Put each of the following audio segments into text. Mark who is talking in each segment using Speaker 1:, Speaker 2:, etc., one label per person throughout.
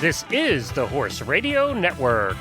Speaker 1: This is the Horse Radio Network.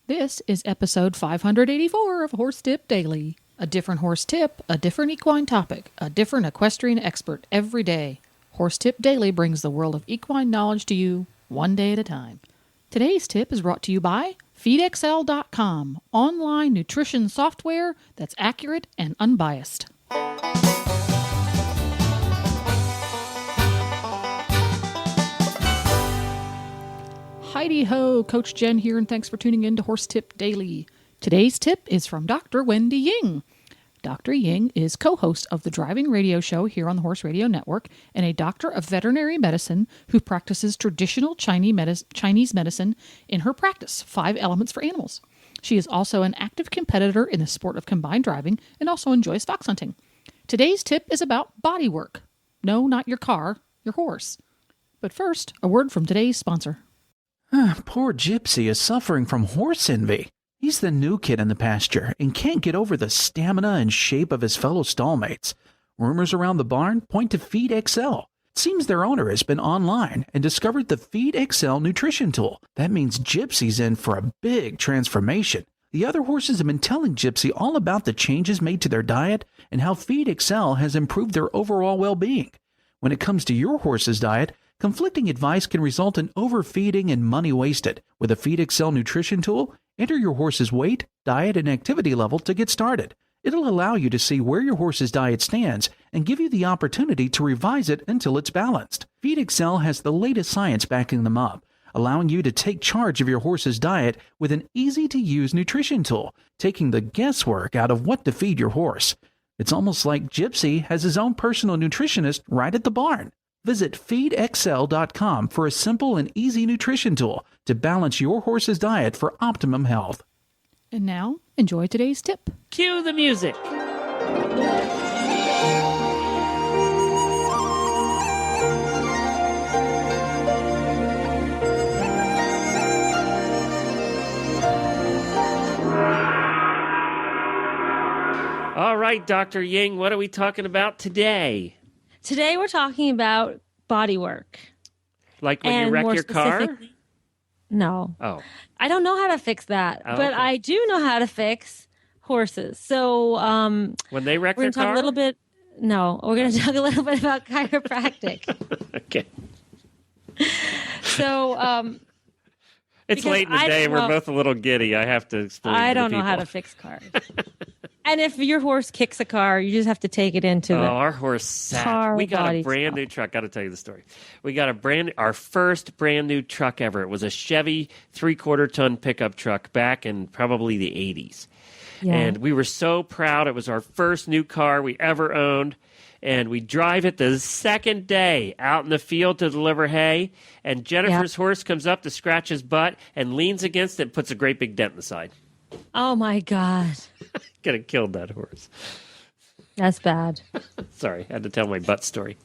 Speaker 2: This is episode 584 of Horse Tip Daily. A different horse tip, a different equine topic, a different equestrian expert every day. Horse Tip Daily brings the world of equine knowledge to you, one day at a time. Today's tip is brought to you by FeedXL.com, online nutrition software that's accurate and unbiased. Heidi-ho, Coach Jen here, and thanks for tuning in to Horse Tip Daily. Today's tip is from Dr. Wendy Ying. Dr. Ying is co-host of the Driving Radio Show here on the Horse Radio Network and a doctor of veterinary medicine who practices traditional Chinese medicine in her practice, 5 Elements for Animals. She is also an active competitor in the sport of combined driving and also enjoys fox hunting. Today's tip is about body work. No, not your car, your horse. But first, a word from today's sponsor.
Speaker 3: Poor Gypsy is suffering from horse envy. He's the new kid in the pasture and can't get over the stamina and shape of his fellow stallmates. Rumors around the barn point to FeedXL. It seems their owner has been online and discovered the FeedXL nutrition tool. That means Gypsy's in for a big transformation. The other horses have been telling Gypsy all about the changes made to their diet and how FeedXL has improved their overall well-being. When it comes to your horse's diet, conflicting advice can result in overfeeding and money wasted. With a FeedXL nutrition tool, enter your horse's weight, diet, and activity level to get started. It'll allow you to see where your horse's diet stands and give you the opportunity to revise it until it's balanced. FeedXL has the latest science backing them up, allowing you to take charge of your horse's diet with an easy-to-use nutrition tool, taking the guesswork out of what to feed your horse. It's almost like Gypsy has his own personal nutritionist right at the barn. Visit FeedXL.com for a simple and easy nutrition tool to balance your horse's diet for optimum health.
Speaker 2: And now, enjoy today's tip.
Speaker 1: Cue the music. All right, Dr. Ying, what are we talking about today?
Speaker 4: Today we're talking about body work.
Speaker 1: Like when you wreck your car?
Speaker 4: No.
Speaker 1: Oh.
Speaker 4: I don't know how to fix that, but
Speaker 1: okay.
Speaker 4: I do know how to fix horses. So
Speaker 1: when they wreck
Speaker 4: we're
Speaker 1: their
Speaker 4: going to talk
Speaker 1: car?
Speaker 4: a little bit. No, we're going to talk a little bit about chiropractic.
Speaker 1: Okay.
Speaker 4: So
Speaker 1: it's late in the day. We're both a little giddy. I have to explain.
Speaker 4: I don't
Speaker 1: to
Speaker 4: know how to fix cars. And if your horse kicks a car, you just have to take it into
Speaker 1: our horse sat. We got a brand new truck. Got to tell you the story. We got our first brand new truck ever. It was a Chevy 3/4 ton pickup truck back in probably the 80s. Yeah. And we were so proud. It was our first new car we ever owned. And we drive it the second day out in the field to deliver hay. And Jennifer's horse comes up to scratch his butt and leans against it and puts a great big dent in the side.
Speaker 4: Oh, my God.
Speaker 1: Could have killed that horse.
Speaker 4: That's bad.
Speaker 1: Sorry, I had to tell my butt story.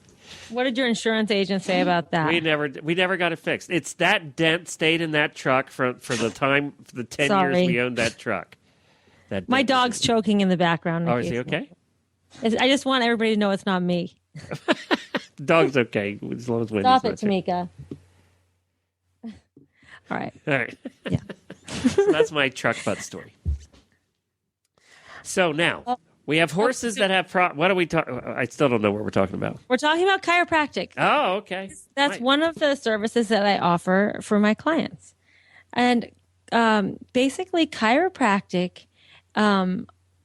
Speaker 4: What did your insurance agent say about that?
Speaker 1: We never got it fixed. It's that dent stayed in that truck for the 10 years we owned that truck.
Speaker 4: My dog's choking in the background.
Speaker 1: Oh, is he okay?
Speaker 4: I just want everybody to know it's not me.
Speaker 1: The dog's okay as long as Wendy's
Speaker 4: Stop
Speaker 1: not
Speaker 4: it, Tamika. All right.
Speaker 1: Yeah. So that's my truck butt story. So now we have horses that have what are we talking? I still don't know what we're talking about.
Speaker 4: We're talking about chiropractic.
Speaker 1: Oh, okay.
Speaker 4: That's one of the services that I offer for my clients, and basically chiropractic.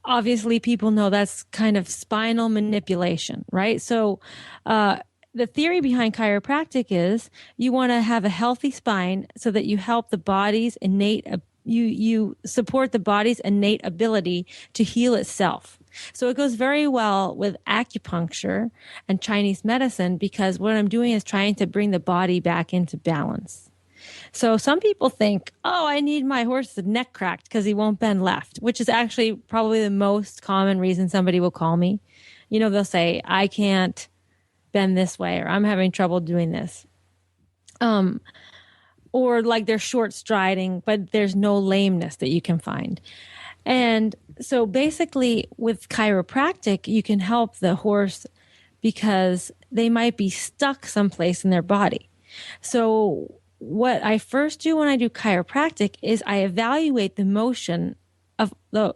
Speaker 4: Obviously, people know that's kind of spinal manipulation, right? So, the theory behind chiropractic is you want to have a healthy spine so that you help the body's innate, you support the body's innate ability to heal itself. So it goes very well with acupuncture and Chinese medicine because what I'm doing is trying to bring the body back into balance. So some people think, oh, I need my horse's neck cracked because he won't bend left, which is actually probably the most common reason somebody will call me. You know, they'll say, I can't bend this way, or I'm having trouble doing this. Or like they're short striding, but there's no lameness that you can find. And so basically with chiropractic, you can help the horse because they might be stuck someplace in their body. So what I first do when I do chiropractic is I evaluate the motion of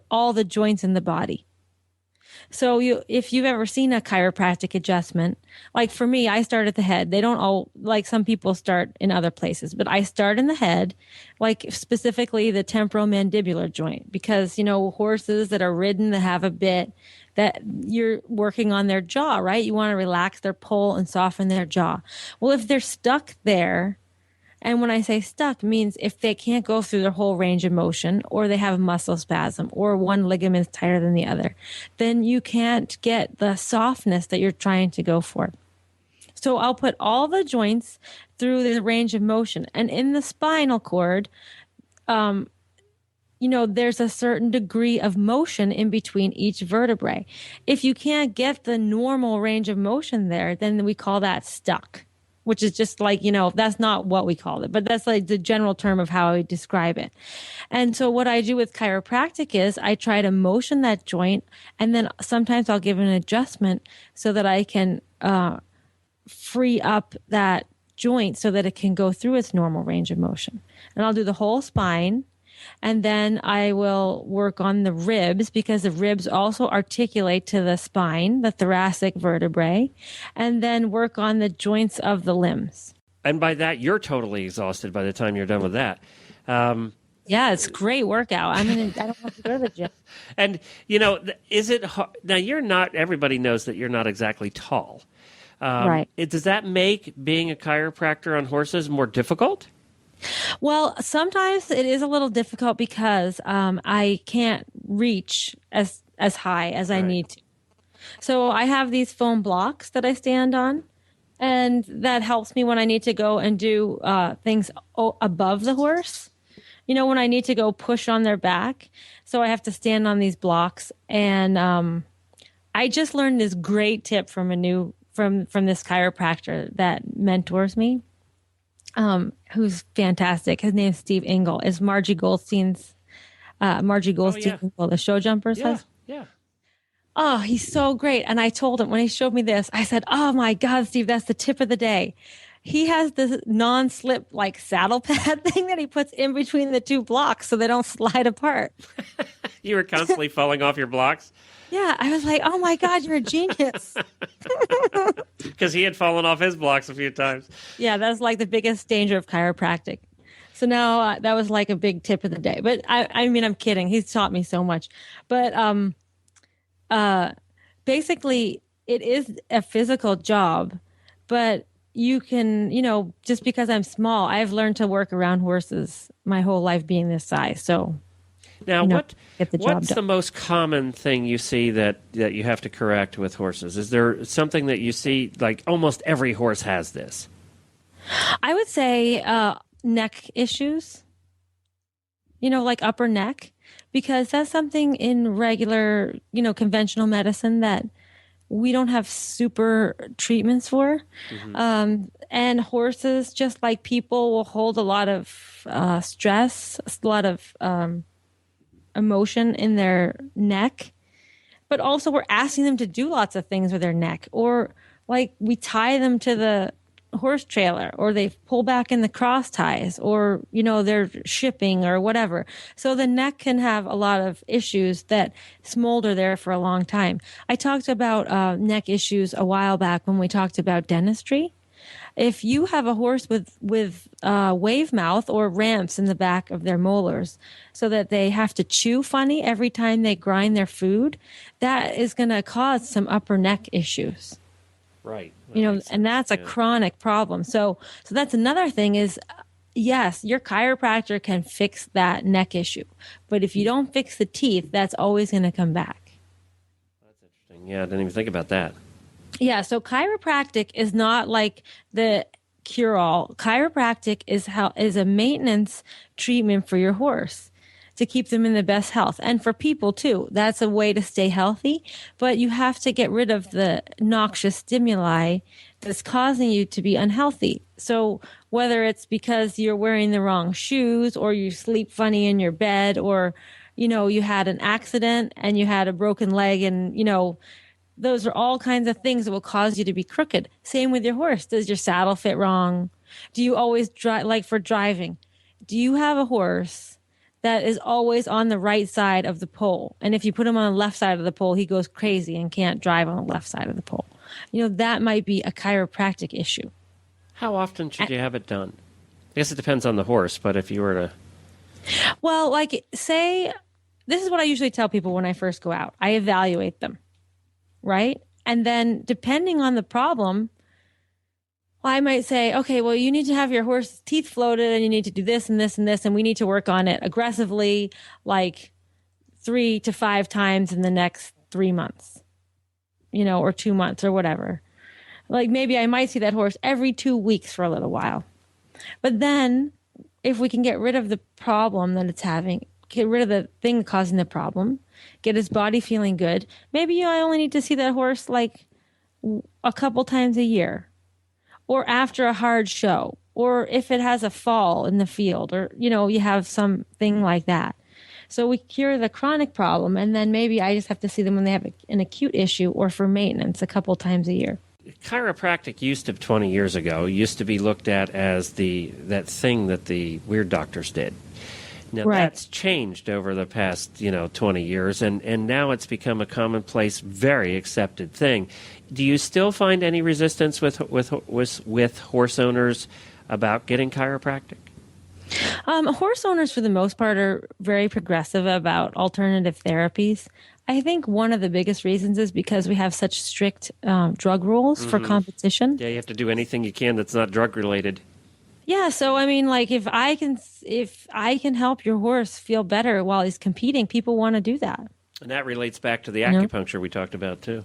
Speaker 4: all the joints in the body. So if you've ever seen a chiropractic adjustment, like for me, I start at the head. They don't all, like some people start in other places, but I start in the head, like specifically the temporomandibular joint, because, horses that are ridden that have a bit that you're working on their jaw, right? You want to relax their poll and soften their jaw. Well, if they're stuck there, and when I say stuck, means if they can't go through their whole range of motion, or they have muscle spasm, or one ligament's tighter than the other, then you can't get the softness that you're trying to go for. So I'll put all the joints through the range of motion. And in the spinal cord, there's a certain degree of motion in between each vertebrae. If you can't get the normal range of motion there, then we call that stuck. Which is just like, that's not what we call it, but that's like the general term of how I describe it. And so what I do with chiropractic is I try to motion that joint, and then sometimes I'll give an adjustment so that I can free up that joint so that it can go through its normal range of motion. And I'll do the whole spine. And then I will work on the ribs, because the ribs also articulate to the spine, the thoracic vertebrae, and then work on the joints of the limbs.
Speaker 1: And by that, you're totally exhausted by the time you're done with that.
Speaker 4: Yeah, it's a great workout. I mean, I don't have to go to the gym.
Speaker 1: And, is it hard? Now, everybody knows that you're not exactly tall.
Speaker 4: Right.
Speaker 1: Does that make being a chiropractor on horses more difficult?
Speaker 4: Well, sometimes it is a little difficult because I can't reach as high as I need to. So I have these foam blocks that I stand on, and that helps me when I need to go and do things above the horse. When I need to go push on their back. So I have to stand on these blocks. And I just learned this great tip from from this chiropractor that mentors me. Who's fantastic. His name's Steve Engel. Is Margie Goldstein, the show jumpers.
Speaker 1: Yeah.
Speaker 4: Oh, he's so great. And I told him when he showed me this, I said, "Oh my God, Steve, that's the tip of the day." He has this non-slip like saddle pad thing that he puts in between the two blocks so they don't slide apart.
Speaker 1: You were constantly falling off your blocks?
Speaker 4: Yeah, I was like, "Oh my God, you're a genius."
Speaker 1: Because he had fallen off his blocks a few times.
Speaker 4: Yeah, that's like the biggest danger of chiropractic. So now that was like a big tip of the day. But I mean, I'm kidding. He's taught me so much. But basically, it is a physical job. But you can, just because I'm small, I've learned to work around horses my whole life being this size. So
Speaker 1: now, what's the most common thing you see that you have to correct with horses? Is there something that you see, like almost every horse has this?
Speaker 4: I would say neck issues, like upper neck, because that's something in regular, conventional medicine that we don't have super treatments for. Mm-hmm. And horses, just like people, will hold a lot of stress, a lot of emotion in their neck, but also we're asking them to do lots of things with their neck, or like we tie them to the horse trailer, or they pull back in the cross ties, or they're shipping or whatever. So the neck can have a lot of issues that smolder there for a long time. I talked about neck issues a while back when we talked about dentistry. If you have a horse with wave mouth or ramps in the back of their molars so that they have to chew funny every time they grind their food, that is going to cause some upper neck issues.
Speaker 1: Right.
Speaker 4: And that's a chronic problem. So that's another thing is, yes, your chiropractor can fix that neck issue. But if you don't fix the teeth, that's always going to come back.
Speaker 1: That's interesting. Yeah, I didn't even think about that.
Speaker 4: Yeah, so chiropractic is not like the cure-all. Chiropractic is a maintenance treatment for your horse to keep them in the best health. And for people too, that's a way to stay healthy, but you have to get rid of the noxious stimuli that's causing you to be unhealthy. So whether it's because you're wearing the wrong shoes, or you sleep funny in your bed, or, you had an accident and you had a broken leg, and, those are all kinds of things that will cause you to be crooked. Same with your horse. Does your saddle fit wrong? Do you always drive, like for driving, do you have a horse that is always on the right side of the pole? And if you put him on the left side of the pole, he goes crazy and can't drive on the left side of the pole. That might be a chiropractic issue.
Speaker 1: How often should you have it done? I guess it depends on the horse, but if you were to...
Speaker 4: Well, like, say, this is what I usually tell people when I first go out. I evaluate them, right? And then depending on the problem, I might say, okay, well, you need to have your horse's teeth floated and you need to do this and this and this, and we need to work on it aggressively, like 3 to 5 times in the next 3 months, or 2 months or whatever. Like maybe I might see that horse every 2 weeks for a little while. But then if we can get rid of the problem that it's having, get rid of the thing causing the problem, get his body feeling good, maybe I only need to see that horse like a couple times a year, or after a hard show, or if it has a fall in the field, or, you have something like that. So we cure the chronic problem, and then maybe I just have to see them when they have an acute issue or for maintenance a couple times a year.
Speaker 1: Chiropractic used to be looked at as that thing that the weird doctors did. Now,
Speaker 4: right.
Speaker 1: That's changed over the past, 20 years, and now it's become a commonplace, very accepted thing. Do you still find any resistance with horse owners about getting chiropractic?
Speaker 4: Horse owners, for the most part, are very progressive about alternative therapies. I think one of the biggest reasons is because we have such strict drug rules for competition.
Speaker 1: Yeah, you have to do anything you can that's not drug related.
Speaker 4: Yeah, so I mean, like if I can help your horse feel better while he's competing, people want to do that.
Speaker 1: And that relates back to the acupuncture we talked about too.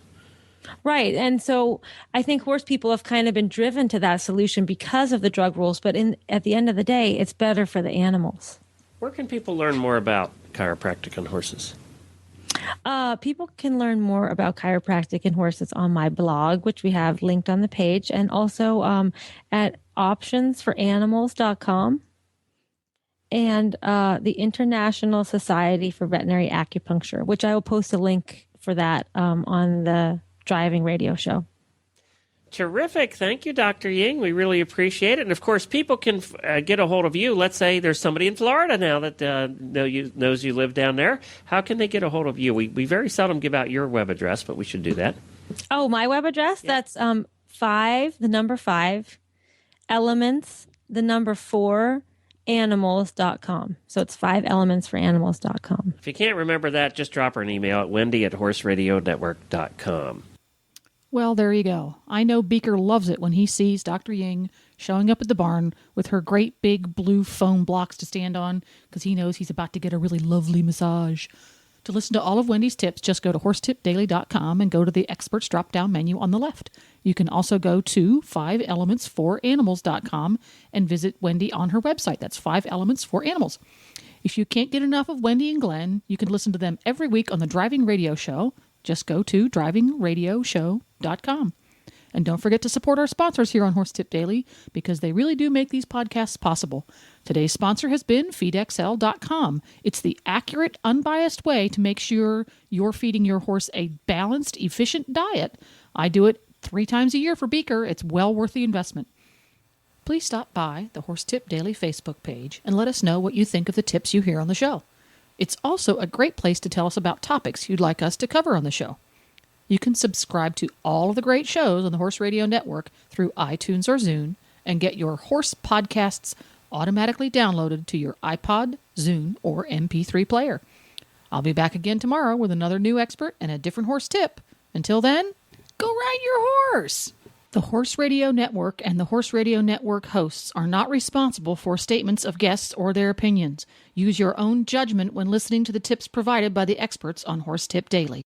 Speaker 4: Right. And so I think horse people have kind of been driven to that solution because of the drug rules. But at the end of the day, it's better for the animals.
Speaker 1: Where can people learn more about chiropractic on horses?
Speaker 4: People can learn more about chiropractic and horses on my blog, which we have linked on the page, and also at optionsforanimals.com and the International Society for Veterinary Acupuncture, which I will post a link for that on the Driving Radio Show.
Speaker 1: Terrific. Thank you, Dr. Ying. We really appreciate it. And, of course, people can get a hold of you. Let's say there's somebody in Florida now that knows you live down there. How can they get a hold of you? We very seldom give out your web address, but we should do that.
Speaker 4: Oh, my web address? Yeah. That's 5, the number 5, elements, the number 4, animals.com. So it's 5elementsforanimals.com.
Speaker 1: If you can't remember that, just drop her an email at wendy@horseradionetwork.com.
Speaker 2: Well, there you go. I know Beaker loves it when he sees Dr. Ying showing up at the barn with her great big blue foam blocks to stand on because he knows he's about to get a really lovely massage. To listen to all of Wendy's tips, just go to horsetipdaily.com and go to the experts drop-down menu on the left. You can also go to 5elementsforanimals.com and visit Wendy on her website. That's 5 Elements for Animals. If you can't get enough of Wendy and Glenn, you can listen to them every week on the Driving Radio Show. Just go to drivingradioshow.com. And don't forget to support our sponsors here on Horse Tip Daily because they really do make these podcasts possible. Today's sponsor has been feedxl.com. It's the accurate, unbiased way to make sure you're feeding your horse a balanced, efficient diet. I do it 3 times a year for Beaker. It's well worth the investment. Please stop by the Horse Tip Daily Facebook page and let us know what you think of the tips you hear on the show. It's also a great place to tell us about topics you'd like us to cover on the show. You can subscribe to all of the great shows on the Horse Radio Network through iTunes or Zune and get your horse podcasts automatically downloaded to your iPod, Zune, or MP3 player. I'll be back again tomorrow with another new expert and a different horse tip. Until then, go ride your horse! The Horse Radio Network and the Horse Radio Network hosts are not responsible for statements of guests or their opinions. Use your own judgment when listening to the tips provided by the experts on Horse Tip Daily.